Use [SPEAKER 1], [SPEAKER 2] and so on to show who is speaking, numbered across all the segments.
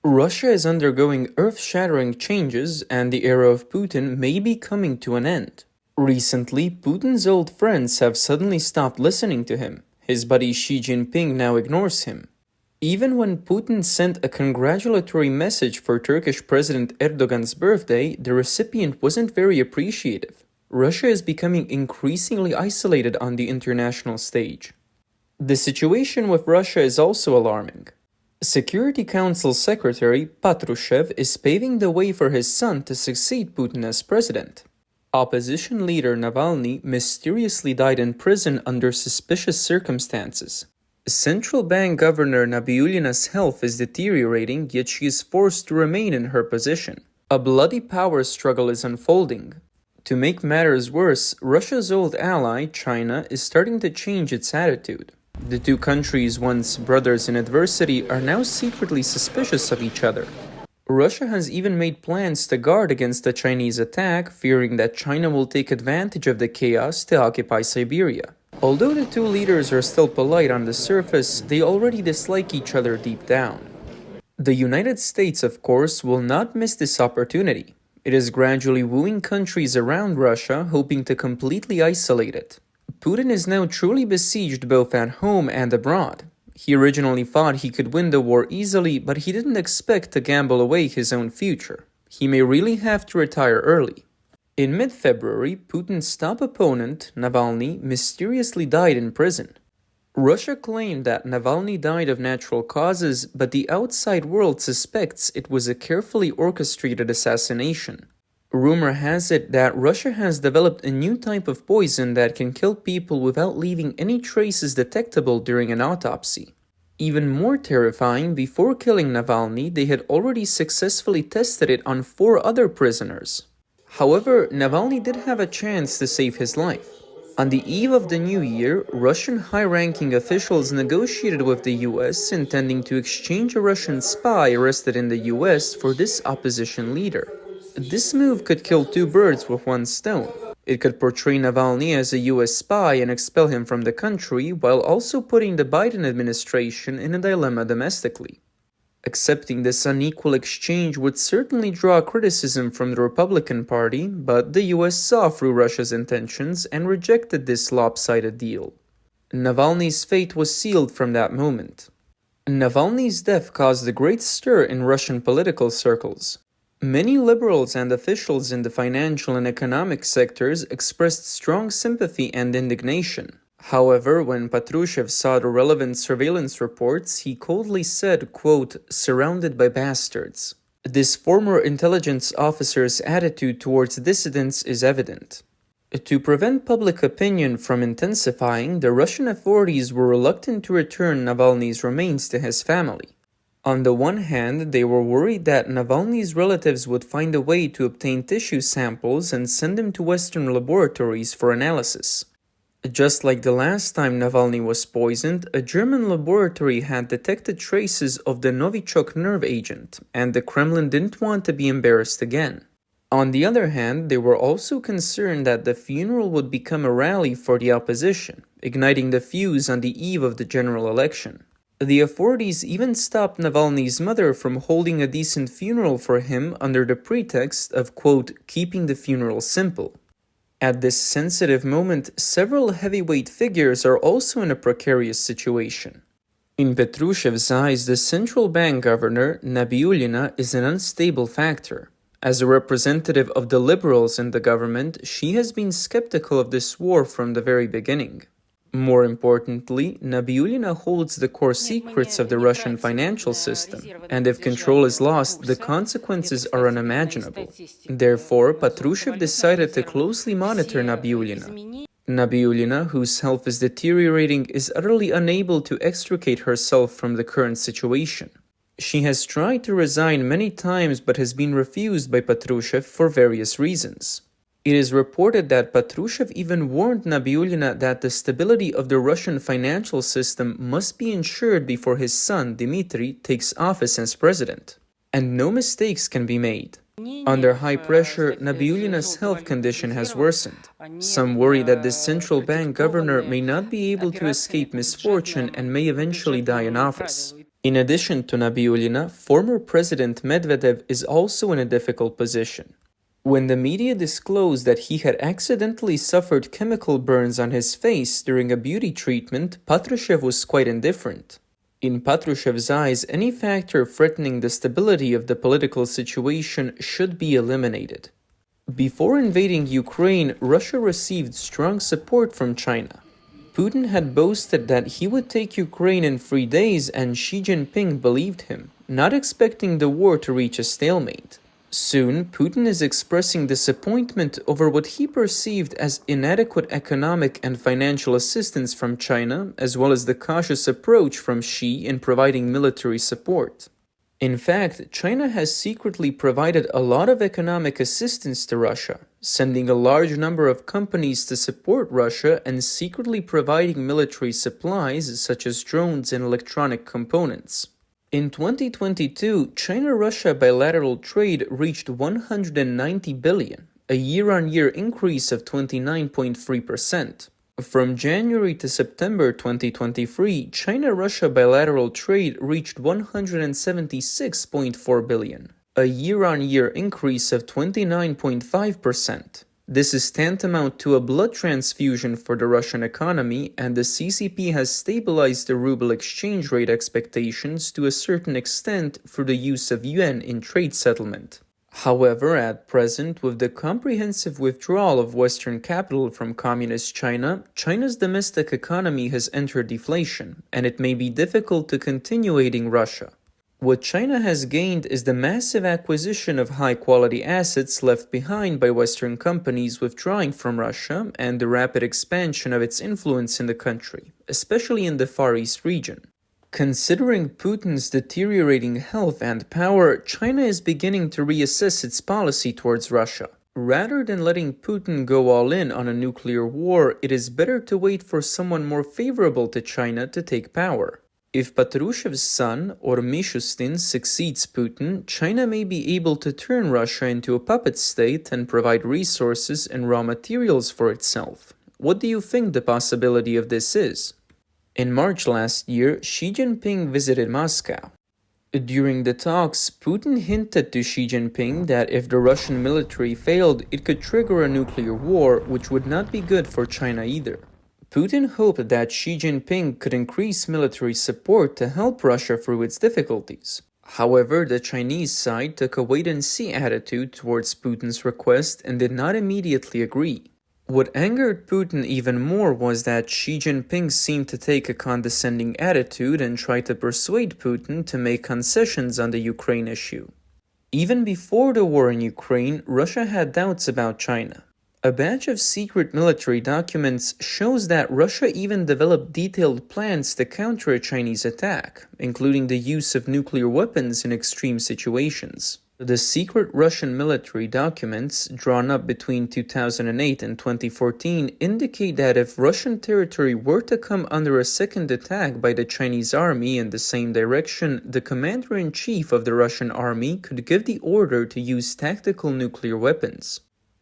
[SPEAKER 1] Russia is undergoing earth-shattering changes, and the era of Putin may be coming to an end. Recently, Putin's old friends have suddenly stopped listening to him. His buddy Xi Jinping now ignores him. Even when Putin sent a congratulatory message for Turkish President Erdogan's birthday, the recipient wasn't very appreciative. Russia is becoming increasingly isolated on the international stage. The situation with Russia is also alarming. Security Council Secretary Patrushev is paving the way for his son to succeed Putin as president. Opposition leader Navalny mysteriously died in prison under suspicious circumstances. Central Bank Governor Nabiullina's health is deteriorating, yet she is forced to remain in her position. A bloody power struggle is unfolding. To make matters worse, Russia's old ally, China, is starting to change its attitude. The two countries, once brothers in adversity, are now secretly suspicious of each other. Russia has even made plans to guard against a Chinese attack, fearing that China will take advantage of the chaos to occupy Siberia. Although the two leaders are still polite on the surface, they already dislike each other deep down. The United States, of course, will not miss this opportunity. It is gradually wooing countries around Russia, hoping to completely isolate it. Putin is now truly besieged both at home and abroad. He originally thought he could win the war easily, but he didn't expect to gamble away his own future. He may really have to retire early. In mid-February, Putin's top opponent, Navalny, mysteriously died in prison. Russia claimed that Navalny died of natural causes, but the outside world suspects it was a carefully orchestrated assassination. Rumor has it that Russia has developed a new type of poison that can kill people without leaving any traces detectable during an autopsy. Even more terrifying, before killing Navalny, they had already successfully tested it on 4 other prisoners. However, Navalny did have a chance to save his life. On the eve of the new year, Russian high-ranking officials negotiated with the US, intending to exchange a Russian spy arrested in the US for this opposition leader. This move could kill 2 birds with 1 stone. It could portray Navalny as a US spy and expel him from the country, while also putting the Biden administration in a dilemma domestically. Accepting this unequal exchange would certainly draw criticism from the Republican Party, but the US saw through Russia's intentions and rejected this lopsided deal. Navalny's fate was sealed from that moment. Navalny's death caused a great stir in Russian political circles. Many liberals and officials in the financial and economic sectors expressed strong sympathy and indignation. However, when Patrushev saw the relevant surveillance reports, he coldly said, quote, "surrounded by bastards." This former intelligence officer's attitude towards dissidents is evident. To prevent public opinion from intensifying, the Russian authorities were reluctant to return Navalny's remains to his family. On the one hand, they were worried that Navalny's relatives would find a way to obtain tissue samples and send him to Western laboratories for analysis. Just like the last time Navalny was poisoned, a German laboratory had detected traces of the Novichok nerve agent, and the Kremlin didn't want to be embarrassed again. On the other hand, they were also concerned that the funeral would become a rally for the opposition, igniting the fuse on the eve of the general election. The authorities even stopped Navalny's mother from holding a decent funeral for him under the pretext of, quote, keeping the funeral simple. At this sensitive moment, several heavyweight figures are also in a precarious situation. In Petrushev's eyes, the central bank governor, Nabiullina, is an unstable factor. As a representative of the liberals in the government, she has been skeptical of this war from the very beginning. More importantly, Nabiullina holds the core secrets of the Russian financial system, and if control is lost, the consequences are unimaginable. Therefore, Patrushev decided to closely monitor Nabiullina. Nabiullina, whose health is deteriorating, is utterly unable to extricate herself from the current situation. She has tried to resign many times but has been refused by Patrushev for various reasons. It is reported that Patrushev even warned Nabiullina that the stability of the Russian financial system must be ensured before his son, Dmitry, takes office as president. And no mistakes can be made. Under high pressure, Nabiullina's health condition has worsened. Some worry that this central bank governor may not be able to escape misfortune and may eventually die in office. In addition to Nabiullina, former President Medvedev is also in a difficult position. When the media disclosed that he had accidentally suffered chemical burns on his face during a beauty treatment, Patrushev was quite indifferent. In Patrushev's eyes, any factor threatening the stability of the political situation should be eliminated. Before invading Ukraine, Russia received strong support from China. Putin had boasted that he would take Ukraine in 3 days, and Xi Jinping believed him, not expecting the war to reach a stalemate. Soon, Putin is expressing disappointment over what he perceived as inadequate economic and financial assistance from China, as well as the cautious approach from Xi in providing military support. In fact, China has secretly provided a lot of economic assistance to Russia, sending a large number of companies to support Russia and secretly providing military supplies such as drones and electronic components. In 2022, China-Russia bilateral trade reached $190 billion, a year-on-year increase of 29.3%. From January to September 2023, China-Russia bilateral trade reached $176.4 billion, a year-on-year increase of 29.5%. This is tantamount to a blood transfusion for the Russian economy, and the CCP has stabilized the ruble exchange rate expectations to a certain extent through the use of yuan in trade settlement. However, at present, with the comprehensive withdrawal of Western capital from Communist China, China's domestic economy has entered deflation, and it may be difficult to continue aiding Russia. What China has gained is the massive acquisition of high-quality assets left behind by Western companies withdrawing from Russia and the rapid expansion of its influence in the country, especially in the Far East region. Considering Putin's deteriorating health and power, China is beginning to reassess its policy towards Russia. Rather than letting Putin go all in on a nuclear war, it is better to wait for someone more favorable to China to take power. If Patrushev's son, or Mishustin, succeeds Putin, China may be able to turn Russia into a puppet state and provide resources and raw materials for itself. What do you think the possibility of this is? In March last year, Xi Jinping visited Moscow. During the talks, Putin hinted to Xi Jinping that if the Russian military failed, it could trigger a nuclear war, which would not be good for China either. Putin hoped that Xi Jinping could increase military support to help Russia through its difficulties. However, the Chinese side took a wait-and-see attitude towards Putin's request and did not immediately agree. What angered Putin even more was that Xi Jinping seemed to take a condescending attitude and try to persuade Putin to make concessions on the Ukraine issue. Even before the war in Ukraine, Russia had doubts about China. A batch of secret military documents shows that Russia even developed detailed plans to counter a Chinese attack, including the use of nuclear weapons in extreme situations. The secret Russian military documents, drawn up between 2008 and 2014, indicate that if Russian territory were to come under a second attack by the Chinese army in the same direction, the commander-in-chief of the Russian army could give the order to use tactical nuclear weapons.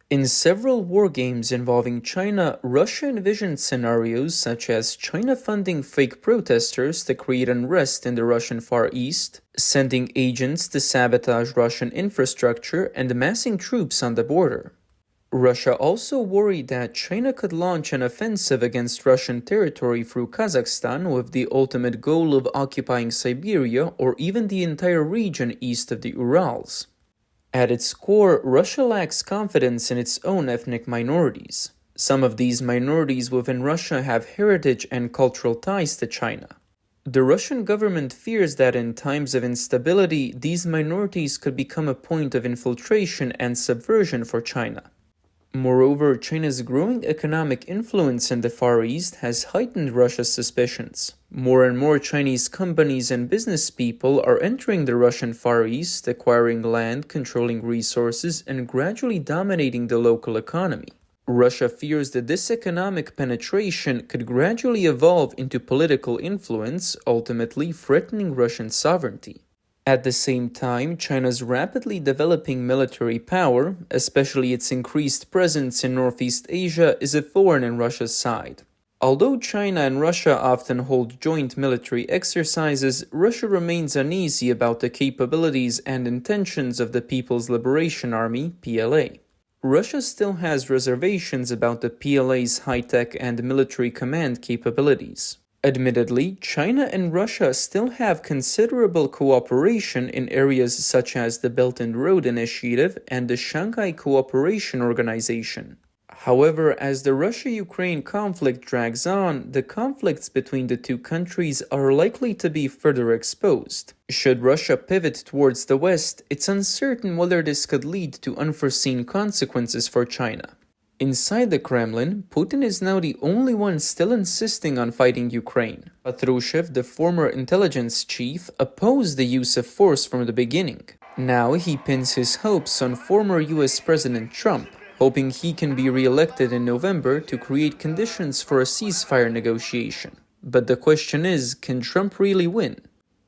[SPEAKER 1] In several war games involving China, Russia envisioned scenarios such as China funding fake protesters to create unrest in the Russian Far East, sending agents to sabotage Russian infrastructure, and amassing troops on the border. Russia also worried that China could launch an offensive against Russian territory through Kazakhstan with the ultimate goal of occupying Siberia or even the entire region east of the Urals. At its core, Russia lacks confidence in its own ethnic minorities. Some of these minorities within Russia have heritage and cultural ties to China. The Russian government fears that in times of instability, these minorities could become a point of infiltration and subversion for China. Moreover, China's growing economic influence in the Far East has heightened Russia's suspicions. More and more Chinese companies and business people are entering the Russian Far East, acquiring land, controlling resources, and gradually dominating the local economy. Russia fears that this economic penetration could gradually evolve into political influence, ultimately threatening Russian sovereignty. At the same time, China's rapidly developing military power, especially its increased presence in Northeast Asia, is a thorn in Russia's side. Although China and Russia often hold joint military exercises, Russia remains uneasy about the capabilities and intentions of the People's Liberation Army, PLA. Russia still has reservations about the PLA's high-tech and military command capabilities. Admittedly, China and Russia still have considerable cooperation in areas such as the Belt and Road Initiative and the Shanghai Cooperation Organization. However, as the Russia-Ukraine conflict drags on, the conflicts between the two countries are likely to be further exposed. Should Russia pivot towards the West, it's uncertain whether this could lead to unforeseen consequences for China. Inside the Kremlin, Putin is now the only one still insisting on fighting Ukraine. Patrushev, the former intelligence chief, opposed the use of force from the beginning. Now he pins his hopes on former US President Trump, hoping he can be re-elected in November to create conditions for a ceasefire negotiation. But the question is, can Trump really win?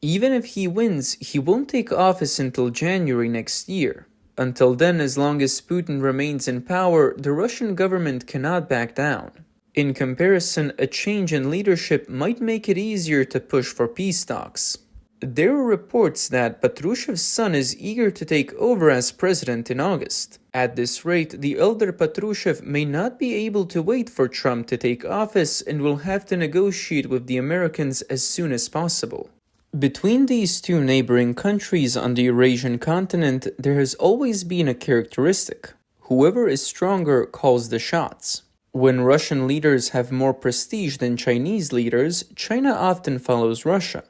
[SPEAKER 1] Even if he wins, he won't take office until January next year. Until then, as long as Putin remains in power, the Russian government cannot back down. In comparison, a change in leadership might make it easier to push for peace talks. There are reports that Patrushev's son is eager to take over as president in August. At this rate, the elder Patrushev may not be able to wait for Trump to take office and will have to negotiate with the Americans as soon as possible. Between these two neighboring countries on the Eurasian continent, there has always been a characteristic. Whoever is stronger calls the shots. When Russian leaders have more prestige than Chinese leaders, China often follows Russia.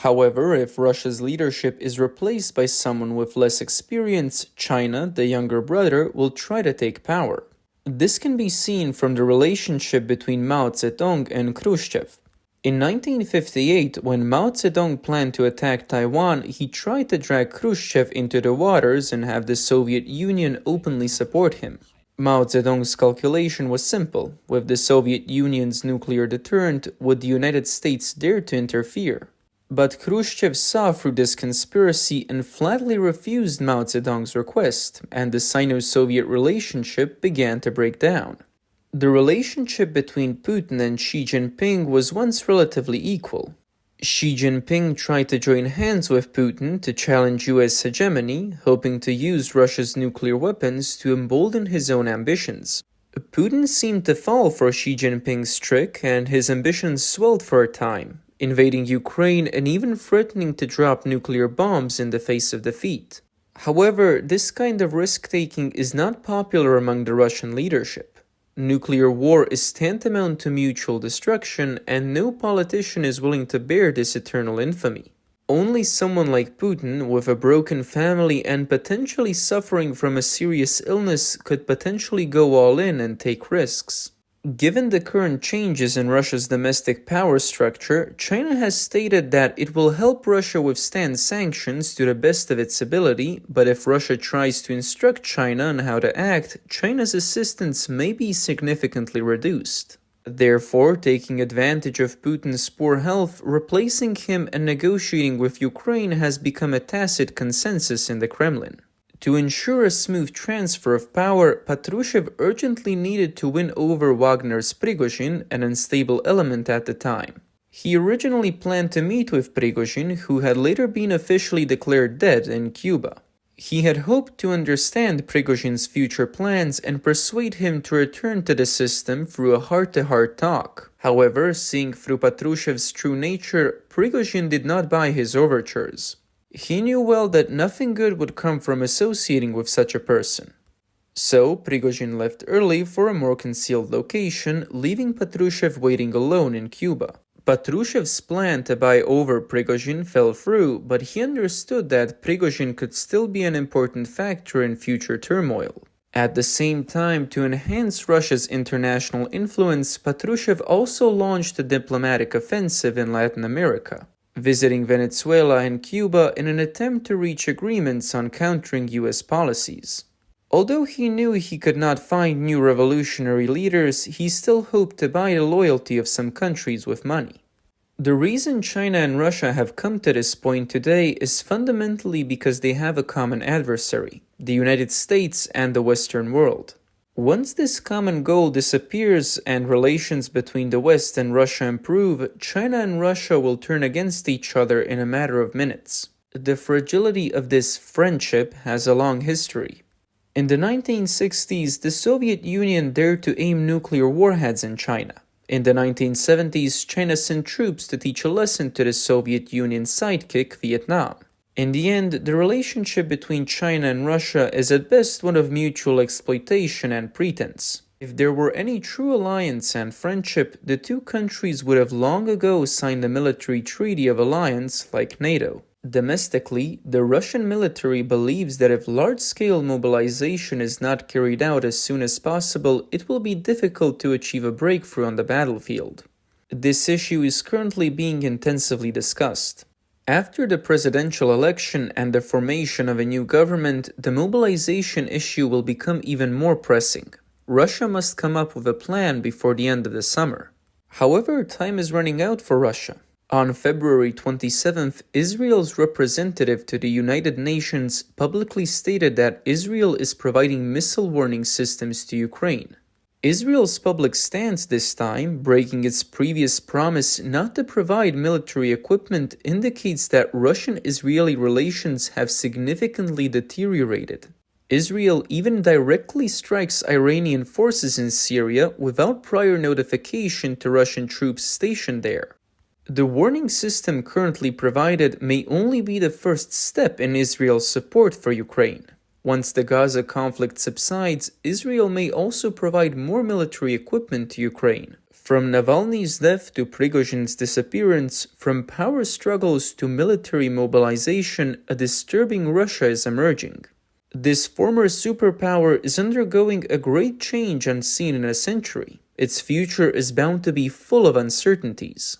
[SPEAKER 1] However, if Russia's leadership is replaced by someone with less experience, China, the younger brother, will try to take power. This can be seen from the relationship between Mao Zedong and Khrushchev. In 1958, when Mao Zedong planned to attack Taiwan, he tried to drag Khrushchev into the waters and have the Soviet Union openly support him. Mao Zedong's calculation was simple. With the Soviet Union's nuclear deterrent, would the United States dare to interfere? But Khrushchev saw through this conspiracy and flatly refused Mao Zedong's request, and the Sino-Soviet relationship began to break down. The relationship between Putin and Xi Jinping was once relatively equal. Xi Jinping tried to join hands with Putin to challenge US hegemony, hoping to use Russia's nuclear weapons to embolden his own ambitions. Putin seemed to fall for Xi Jinping's trick, and his ambitions swelled for a time, invading Ukraine and even threatening to drop nuclear bombs in the face of defeat. However, this kind of risk-taking is not popular among the Russian leadership. Nuclear war is tantamount to mutual destruction, and no politician is willing to bear this eternal infamy. Only someone like Putin, with a broken family and potentially suffering from a serious illness, could potentially go all in and take risks. Given the current changes in Russia's domestic power structure, China has stated that it will help Russia withstand sanctions to the best of its ability, but if Russia tries to instruct China on how to act, China's assistance may be significantly reduced. Therefore, taking advantage of Putin's poor health, replacing him and negotiating with Ukraine has become a tacit consensus in the Kremlin. To ensure a smooth transfer of power, Patrushev urgently needed to win over Wagner's Prigozhin, an unstable element at the time. He originally planned to meet with Prigozhin, who had later been officially declared dead, in Cuba. He had hoped to understand Prigozhin's future plans and persuade him to return to the system through a heart-to-heart talk. However, seeing through Patrushev's true nature, Prigozhin did not buy his overtures. He knew well that nothing good would come from associating with such a person. So, Prigozhin left early for a more concealed location, leaving Patrushev waiting alone in Cuba. Patrushev's plan to buy over Prigozhin fell through, but he understood that Prigozhin could still be an important factor in future turmoil. At the same time, to enhance Russia's international influence, Patrushev also launched a diplomatic offensive in Latin America, visiting Venezuela and Cuba in an attempt to reach agreements on countering US policies. Although he knew he could not find new revolutionary leaders, he still hoped to buy the loyalty of some countries with money. The reason China and Russia have come to this point today is fundamentally because they have a common adversary, the United States and the Western world. Once this common goal disappears and relations between the West and Russia improve, China and Russia will turn against each other in a matter of minutes. The fragility of this friendship has a long history. In the 1960s, the Soviet Union dared to aim nuclear warheads in China. In the 1970s, China sent troops to teach a lesson to the Soviet Union's sidekick, Vietnam. In the end, the relationship between China and Russia is at best one of mutual exploitation and pretense. If there were any true alliance and friendship, the two countries would have long ago signed a military treaty of alliance like NATO. Domestically, the Russian military believes that if large-scale mobilization is not carried out as soon as possible, it will be difficult to achieve a breakthrough on the battlefield. This issue is currently being intensively discussed. After the presidential election and the formation of a new government, the mobilization issue will become even more pressing. Russia must come up with a plan before the end of the summer. However, time is running out for Russia. On February 27th, Israel's representative to the United Nations publicly stated that Israel is providing missile warning systems to Ukraine. Israel's public stance this time, breaking its previous promise not to provide military equipment, indicates that Russian-Israeli relations have significantly deteriorated. Israel even directly strikes Iranian forces in Syria without prior notification to Russian troops stationed there. The warning system currently provided may only be the first step in Israel's support for Ukraine. Once the Gaza conflict subsides, Israel may also provide more military equipment to Ukraine. From Navalny's death to Prigozhin's disappearance, from power struggles to military mobilization, a disturbing Russia is emerging. This former superpower is undergoing a great change unseen in a century. Its future is bound to be full of uncertainties.